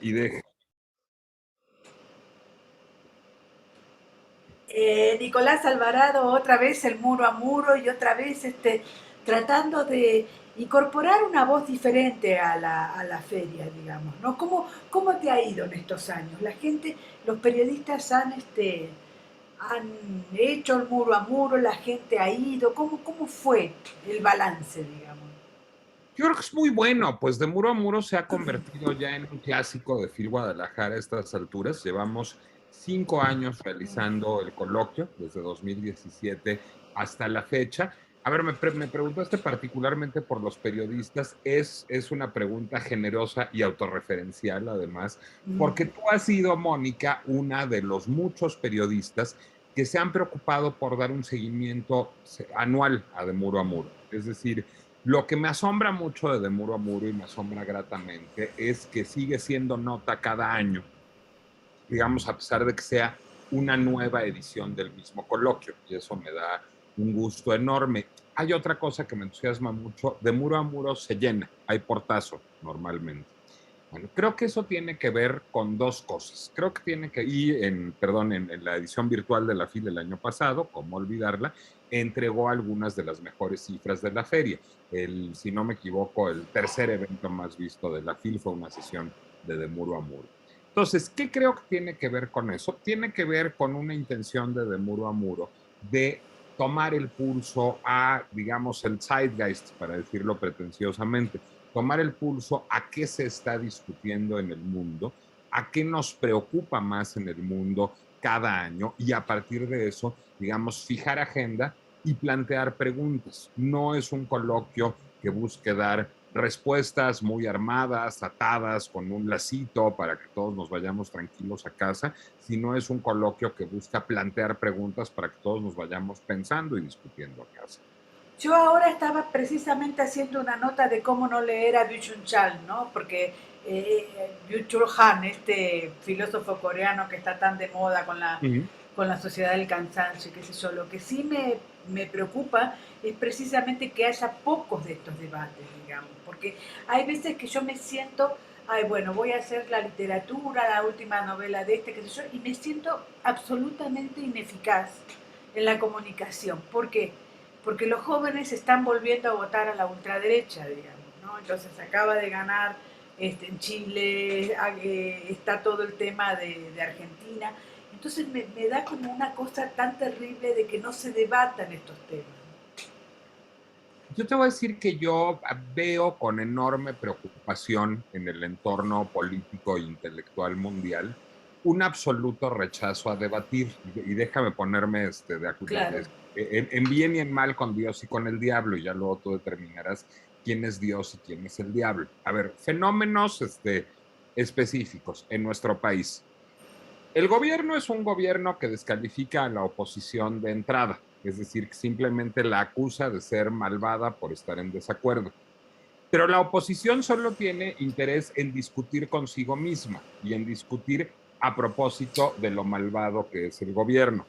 y de... Nicolás Alvarado, otra vez el muro a muro y otra vez tratando de incorporar una voz diferente a la feria, digamos, ¿no? ¿Cómo te ha ido en estos años? La gente, los periodistas han hecho el muro a muro, la gente ha ido, cómo fue el balance, digamos? Yo creo que es muy bueno, pues de muro a muro se ha convertido ya en un clásico de Fil Guadalajara a estas alturas. Llevamos 5 años realizando el coloquio, desde 2017 hasta la fecha. A ver, me preguntaste particularmente por los periodistas. Es una pregunta generosa y autorreferencial, además, Mm. porque tú has sido, Mónica, una de los muchos periodistas que se han preocupado por dar un seguimiento anual a de muro a muro. Es decir, lo que me asombra mucho de Muro a Muro y me asombra gratamente es que sigue siendo nota cada año, digamos, a pesar de que sea una nueva edición del mismo coloquio, y eso me da un gusto enorme. Hay otra cosa que me entusiasma mucho, de Muro a Muro se llena, hay portazo normalmente. Bueno, creo que eso tiene que ver con dos cosas. Creo que tiene que, y perdón, en la edición virtual de la FIL el año pasado, cómo olvidarla, entregó algunas de las mejores cifras de la feria. Si no me equivoco, el tercer evento más visto de la FIL fue una sesión de Muro a Muro. Entonces, ¿qué creo que tiene que ver con eso? Tiene que ver con una intención de Muro a Muro de tomar el pulso a, digamos, el zeitgeist, para decirlo pretenciosamente, tomar el pulso a qué se está discutiendo en el mundo, a qué nos preocupa más en el mundo cada año y a partir de eso, digamos, fijar agenda y plantear preguntas. No es un coloquio que busque dar respuestas muy armadas, atadas con un lacito para que todos nos vayamos tranquilos a casa, sino es un coloquio que busca plantear preguntas para que todos nos vayamos pensando y discutiendo a casa. Yo ahora estaba precisamente haciendo una nota de cómo no leer a Byung-Chul Chul, ¿no? Porque Byung-Chul Han, este filósofo coreano que está tan de moda Uh -huh. con la sociedad del cansancio, qué sé yo, lo que sí me preocupa es precisamente que haya pocos de estos debates, digamos, porque hay veces que yo me siento, ay, bueno, voy a hacer la literatura, la última novela de qué sé yo, y me siento absolutamente ineficaz en la comunicación. ¿Por qué? Porque los jóvenes están volviendo a votar a la ultraderecha, digamos, ¿no? Entonces acaba de ganar en Chile, está todo el tema de Argentina. Entonces me da como una cosa tan terrible de que no se debatan estos temas. Yo te voy a decir que yo veo con enorme preocupación en el entorno político e intelectual mundial un absoluto rechazo a debatir. Y déjame ponerme Claro. en bien y en mal con Dios y con el diablo, y ya luego tú determinarás quién es Dios y quién es el diablo. A ver, fenómenos específicos en nuestro país. El gobierno es un gobierno que descalifica a la oposición de entrada, es decir, que simplemente la acusa de ser malvada por estar en desacuerdo. Pero la oposición solo tiene interés en discutir consigo misma y en discutir a propósito de lo malvado que es el gobierno.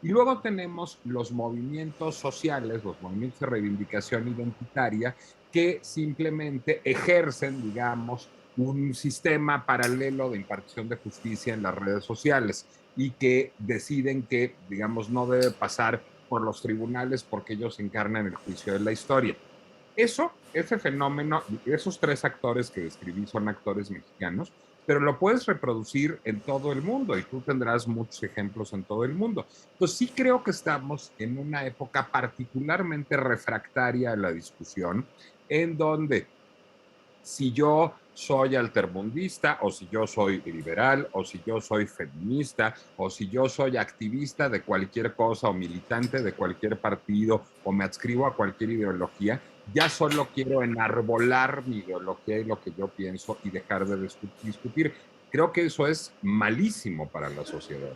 Y luego tenemos los movimientos sociales, los movimientos de reivindicación identitaria, que simplemente ejercen, digamos, un sistema paralelo de impartición de justicia en las redes sociales y que deciden que, digamos, no debe pasar por los tribunales porque ellos encarnan el juicio de la historia. Ese fenómeno, esos tres actores que describí son actores mexicanos, pero lo puedes reproducir en todo el mundo y tú tendrás muchos ejemplos en todo el mundo. Entonces sí creo que estamos en una época particularmente refractaria a la discusión, en donde si yo soy altermundista o si yo soy liberal o si yo soy feminista o si yo soy activista de cualquier cosa o militante de cualquier partido o me adscribo a cualquier ideología, ya solo quiero enarbolar mi ideología y lo que yo pienso y dejar de discutir. Creo que eso es malísimo para la sociedad.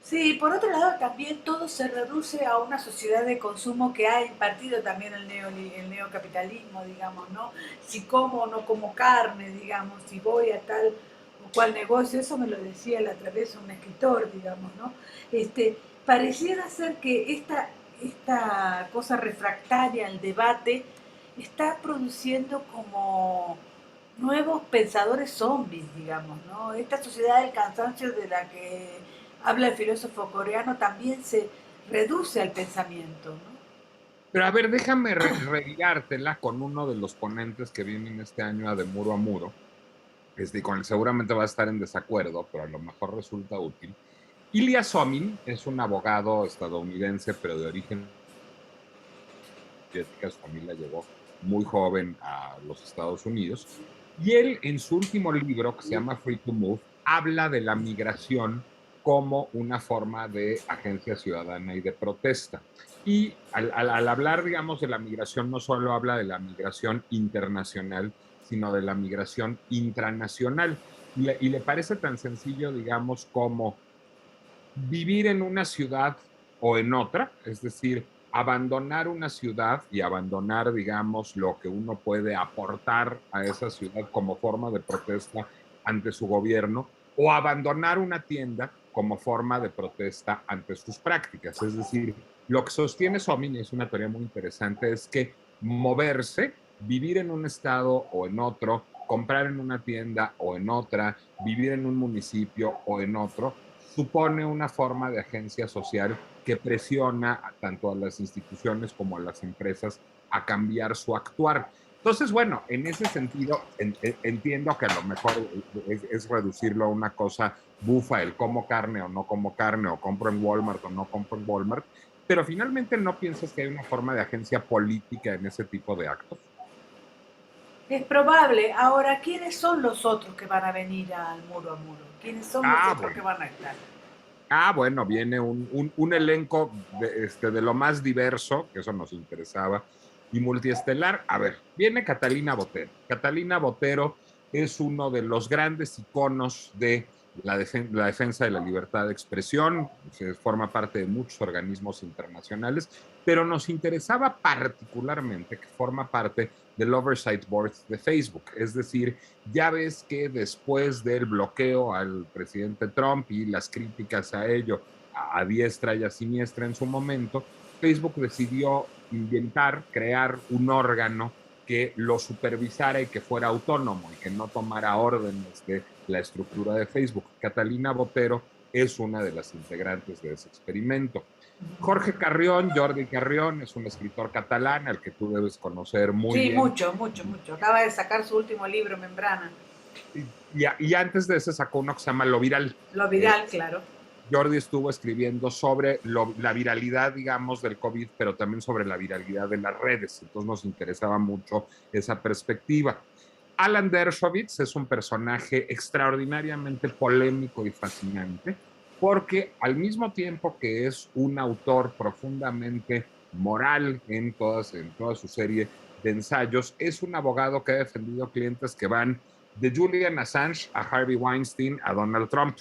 Sí, por otro lado también todo se reduce a una sociedad de consumo que ha impartido también el neocapitalismo, digamos, ¿no? Si como o no como carne, digamos, si voy a tal o cual negocio, eso me lo decía la otra vez un escritor, digamos, ¿no? Pareciera ser que esta cosa refractaria al debate está produciendo como nuevos pensadores zombies, digamos, ¿no? Esta sociedad del cansancio de la que habla el filósofo coreano también se reduce al pensamiento, ¿no? Pero a ver, déjame revirártela con uno de los ponentes que vienen este año a De Muro a Muro, con el seguramente va a estar en desacuerdo, pero a lo mejor resulta útil. Ilya Somin es un abogado estadounidense, pero de origen soviética. Su familia llegó muy joven a los Estados Unidos. Y él, en su último libro, que se llama Free to Move, habla de la migración como una forma de agencia ciudadana y de protesta. Y al hablar, digamos, de la migración, no solo habla de la migración internacional, sino de la migración intranacional. Y le parece tan sencillo, digamos, como vivir en una ciudad o en otra, es decir, abandonar una ciudad y abandonar, digamos, lo que uno puede aportar a esa ciudad como forma de protesta ante su gobierno, o abandonar una tienda como forma de protesta ante sus prácticas. Es decir, lo que sostiene Somin, y es una teoría muy interesante, es que moverse, vivir en un estado o en otro, comprar en una tienda o en otra, vivir en un municipio o en otro, supone una forma de agencia social que presiona tanto a las instituciones como a las empresas a cambiar su actuar. Entonces, bueno, en ese sentido, entiendo que a lo mejor es reducirlo a una cosa bufa, el como carne o no como carne, o compro en Walmart o no compro en Walmart, pero finalmente no piensas que hay una forma de agencia política en ese tipo de actos. Es probable. Ahora, ¿quiénes son los otros que van a venir al muro a muro? ¿Quiénes son los Ah, otros que bueno. van a estar? Bueno, viene un elenco de lo más diverso, que eso nos interesaba, y multiestelar. A ver, viene Catalina Botero. Catalina Botero es uno de los grandes iconos de la defensa de la libertad de expresión, se forma parte de muchos organismos internacionales, pero nos interesaba particularmente que forma parte del Oversight Board de Facebook. Es decir, ya ves que después del bloqueo al presidente Trump y las críticas a ello a diestra y a siniestra en su momento, Facebook decidió inventar, crear un órgano que lo supervisara y que fuera autónomo y que no tomara órdenes de la estructura de Facebook. Catalina Botero es una de las integrantes de ese experimento. Jorge Carrión, Jordi Carrión, es un escritor catalán al que tú debes conocer muy Sí, bien. mucho, mucho, mucho. Acaba de sacar su último libro, Membrana. Y antes de ese sacó uno que se llama Lo Viral. Lo Eh, viral, claro. Jordi estuvo escribiendo sobre la viralidad, digamos, del COVID, pero también sobre la viralidad de las redes. Entonces nos interesaba mucho esa perspectiva. Alan Dershowitz es un personaje extraordinariamente polémico y fascinante, porque al mismo tiempo que es un autor profundamente moral en toda su serie de ensayos, es un abogado que ha defendido clientes que van de Julian Assange a Harvey Weinstein a Donald Trump.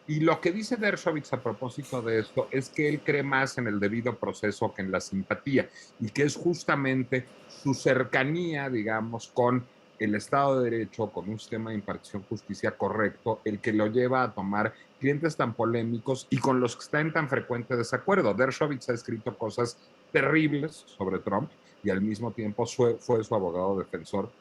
Y lo que dice Dershowitz a propósito de esto es que él cree más en el debido proceso que en la simpatía, y que es justamente su cercanía, digamos, con el Estado de Derecho, con un sistema de impartición de justicia correcto, el que lo lleva a tomar clientes tan polémicos y con los que está en tan frecuente desacuerdo. Dershowitz ha escrito cosas terribles sobre Trump y al mismo tiempo fue su abogado defensor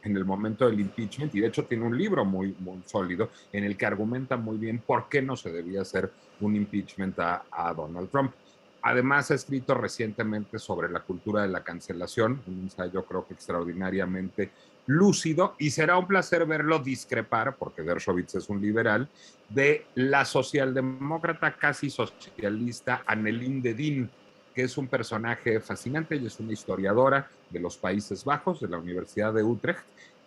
en el momento del impeachment, y de hecho tiene un libro muy, muy sólido en el que argumenta muy bien por qué no se debía hacer un impeachment a Donald Trump. Además, ha escrito recientemente sobre la cultura de la cancelación, un ensayo creo que extraordinariamente lúcido, y será un placer verlo discrepar, porque Dershowitz es un liberal, de la socialdemócrata casi socialista Annelien de Dien, que es un personaje fascinante. Ella es una historiadora de los Países Bajos, de la Universidad de Utrecht,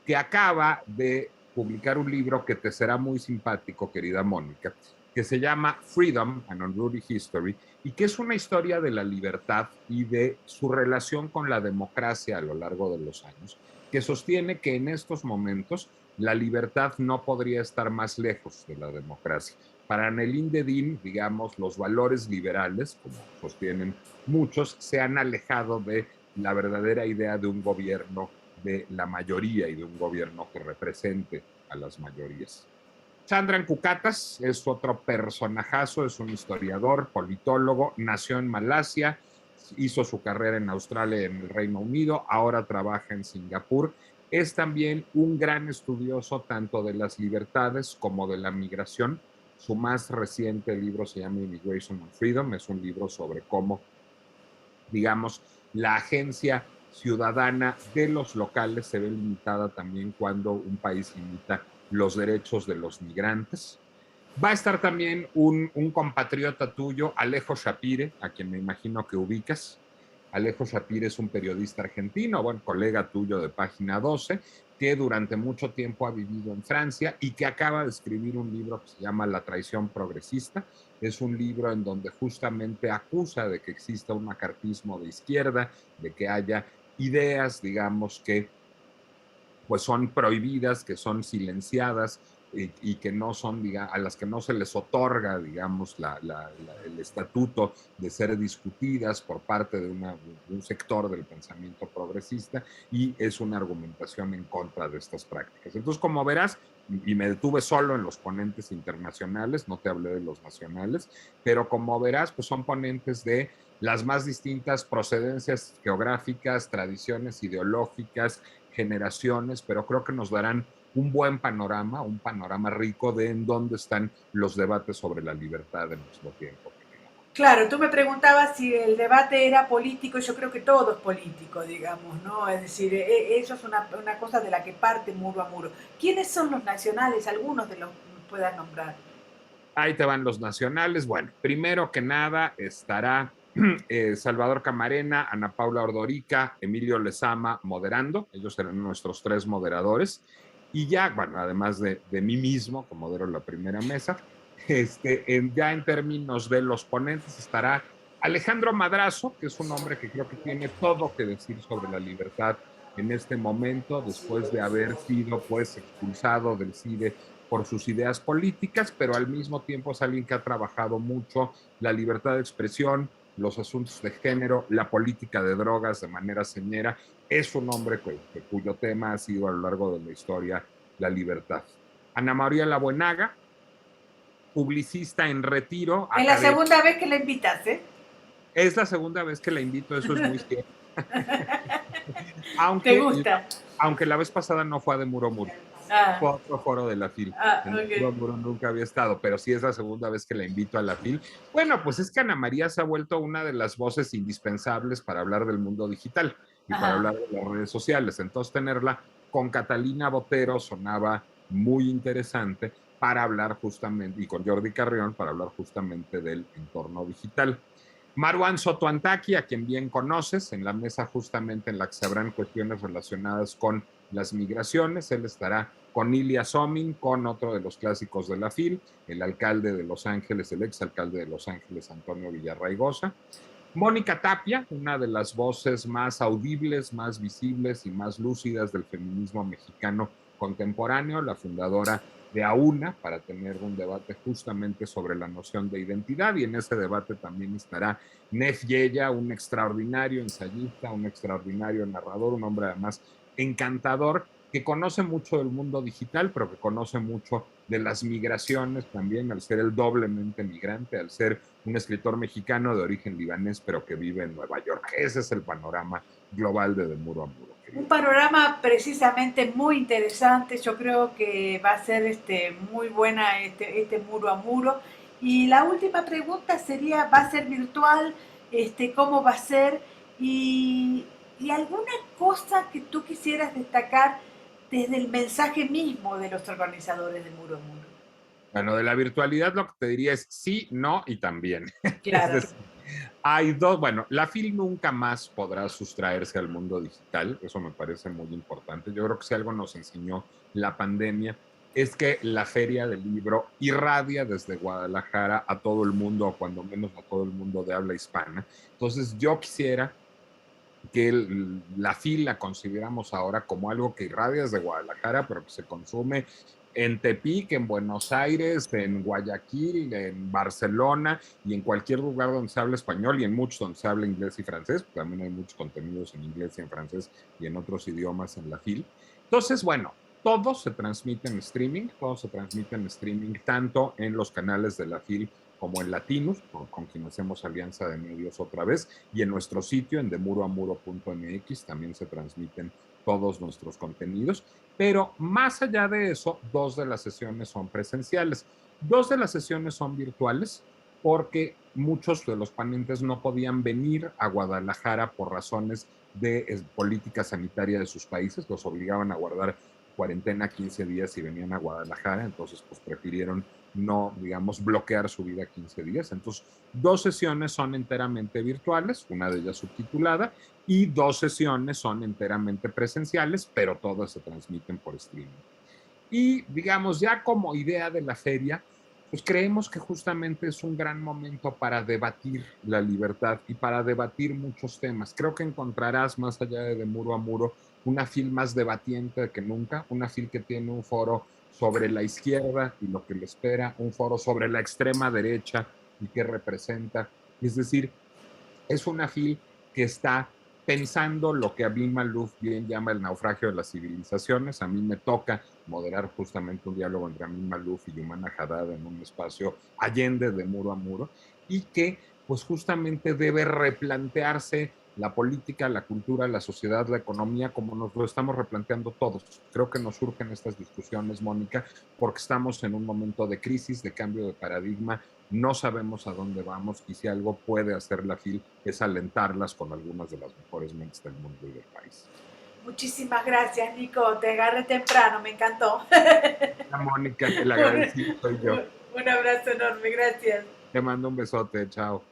que acaba de publicar un libro que te será muy simpático, querida Mónica, que se llama Freedom, An Unruly History, y que es una historia de la libertad y de su relación con la democracia a lo largo de los años, que sostiene que en estos momentos la libertad no podría estar más lejos de la democracia. Para Annelien de Dien, digamos, los valores liberales, como sostienen muchos, se han alejado de la verdadera idea de un gobierno de la mayoría y de un gobierno que represente a las mayorías. Chandran Kukatas es otro personajazo, es un historiador, politólogo, nació en Malasia, hizo su carrera en Australia y en el Reino Unido, ahora trabaja en Singapur es también un gran estudioso tanto de las libertades como de la migración. Su más reciente libro se llama Immigration and Freedom, es un libro sobre cómo, digamos, la agencia ciudadana de los locales se ve limitada también cuando un país limita los derechos de los migrantes. Va a estar también un compatriota tuyo, Alejo Shapire, a quien me imagino que ubicas. Alejo Shapire es un periodista argentino, bueno, colega tuyo de Página 12, que durante mucho tiempo ha vivido en Francia y que acaba de escribir un libro que se llama La traición progresista. Es un libro en donde justamente acusa de que exista un macartismo de izquierda, de que haya ideas, digamos, que pues son prohibidas, que son silenciadas y que no son, digamos, a las que no se les otorga, digamos, el estatuto de ser discutidas por parte de un sector del pensamiento progresista, y es una argumentación en contra de estas prácticas. Entonces, como verás, y me detuve solo en los ponentes internacionales, no te hablé de los nacionales, pero como verás, pues son ponentes de las más distintas procedencias geográficas, tradiciones ideológicas, generaciones, pero creo que nos darán un buen panorama, un panorama rico de en dónde están los debates sobre la libertad en nuestro tiempo. Claro, tú me preguntabas si el debate era político, yo creo que todo es político, digamos, ¿no? Es decir, eso es una cosa de la que parte muro a muro. ¿Quiénes son los nacionales? Algunos de los que puedas nombrar. Ahí te van los nacionales. Bueno, primero que nada estará Salvador Camarena, Ana Paula Ordorica, Emilio Lezama moderando. Ellos serán nuestros tres moderadores. Y ya, bueno, además de mí mismo, que modero la primera mesa, ya en términos de los ponentes estará Alejandro Madrazo, que es un hombre que creo que tiene todo que decir sobre la libertad en este momento, después de haber sido pues expulsado del CIDE por sus ideas políticas, pero al mismo tiempo es alguien que ha trabajado mucho la libertad de expresión, los asuntos de género, la política de drogas de manera señera. Es un hombre cuyo tema ha sido a lo largo de la historia la libertad. Ana María Labuenaga, publicista en retiro, Es la académica. segunda vez que la invitas, ¿eh? Es la segunda vez que la invito, eso es muy cierto. ¿Te aunque, gusta? aunque la vez pasada no fue a de Muro a Muro, Ah, fue a otro foro de la FIL. En Muro a ok. Muro nunca había estado, pero sí es la segunda vez que la invito a la FIL. Bueno, pues es que Ana María se ha vuelto una de las voces indispensables para hablar del mundo digital y para Ajá. hablar de las redes sociales. Entonces, tenerla con Catalina Botero sonaba muy interesante para hablar justamente, y con Jordi Carrión, para hablar justamente del entorno digital. Marwan Sotoantaki, a quien bien conoces, en la mesa justamente en la que se habrán cuestiones relacionadas con las migraciones. Él estará con Ilya Somin, con otro de los clásicos de la FIL, el alcalde de Los Ángeles, el exalcalde de Los Ángeles, Antonio Villarraigosa. Mónica Tapia, una de las voces más audibles, más visibles y más lúcidas del feminismo mexicano contemporáneo, la fundadora de AUNA, para tener un debate justamente sobre la noción de identidad, y en ese debate también estará Nef Yeya, un extraordinario ensayista, un extraordinario narrador, un hombre además encantador, que conoce mucho del mundo digital, pero que conoce mucho de las migraciones también, al ser el doblemente migrante, al ser un escritor mexicano de origen libanés, pero que vive en Nueva York. Ese es el panorama global de Muro a Muro, Un querido. panorama precisamente muy interesante. Yo creo que va a ser muy buena este muro a muro. Y la última pregunta sería, ¿va a ser virtual? ¿Cómo va a ser? Y, y alguna cosa que tú quisieras destacar desde el mensaje mismo de los organizadores de Muro a Muro. Bueno, de la virtualidad lo que te diría es sí, no y también. Es Claro. decir, hay dos, bueno, la FIL nunca más podrá sustraerse al mundo digital, eso me parece muy importante. Yo creo que si algo nos enseñó la pandemia es que la feria del libro irradia desde Guadalajara a todo el mundo, o cuando menos a todo el mundo de habla hispana. Entonces yo quisiera que la FIL la consideramos ahora como algo que irradia desde Guadalajara, pero que se consume en Tepic, en Buenos Aires, en Guayaquil, en Barcelona y en cualquier lugar donde se hable español, y en muchos donde se habla inglés y francés. También hay muchos contenidos en inglés y en francés y en otros idiomas en la FIL. Entonces, bueno, todo se transmite en streaming, todo se transmite en streaming, tanto en los canales de la FIL como en Latinus, con quien hacemos alianza de medios otra vez, y en nuestro sitio, en demuroamuro.mx, también se transmiten todos nuestros contenidos, pero más allá de eso, 2 de las sesiones son presenciales, 2 de las sesiones son virtuales, porque muchos de los ponentes no podían venir a Guadalajara por razones de política sanitaria de sus países, los obligaban a guardar cuarentena 15 días y venían a Guadalajara, entonces pues prefirieron no, digamos, bloquear su vida 15 días. Entonces, 2 sesiones son enteramente virtuales, una de ellas subtitulada, y 2 sesiones son enteramente presenciales, pero todas se transmiten por streaming. Y digamos, ya como idea de la feria, pues creemos que justamente es un gran momento para debatir la libertad y para debatir muchos temas. Creo que encontrarás más allá de Muro a Muro una FIL más debatiente que nunca, una FIL que tiene un foro sobre la izquierda y lo que le espera, un foro sobre la extrema derecha y qué representa. Es decir, es una FIL que está pensando lo que Amin Maalouf bien llama el naufragio de las civilizaciones. A mí me toca moderar justamente un diálogo entre Amin Maalouf y Yumana Haddad en un espacio allende de muro a muro y que pues justamente debe replantearse la política, la cultura, la sociedad, la economía, como nos lo estamos replanteando todos. Creo que nos surgen estas discusiones, Mónica, porque estamos en un momento de crisis, de cambio de paradigma, no sabemos a dónde vamos y si algo puede hacer la FIL es alentarlas con algunas de las mejores mentes del mundo y del país. Muchísimas gracias, Nico. Te agarré temprano, me encantó. Mónica, el agradecido soy yo. Un abrazo enorme, gracias. Te mando un besote, chao.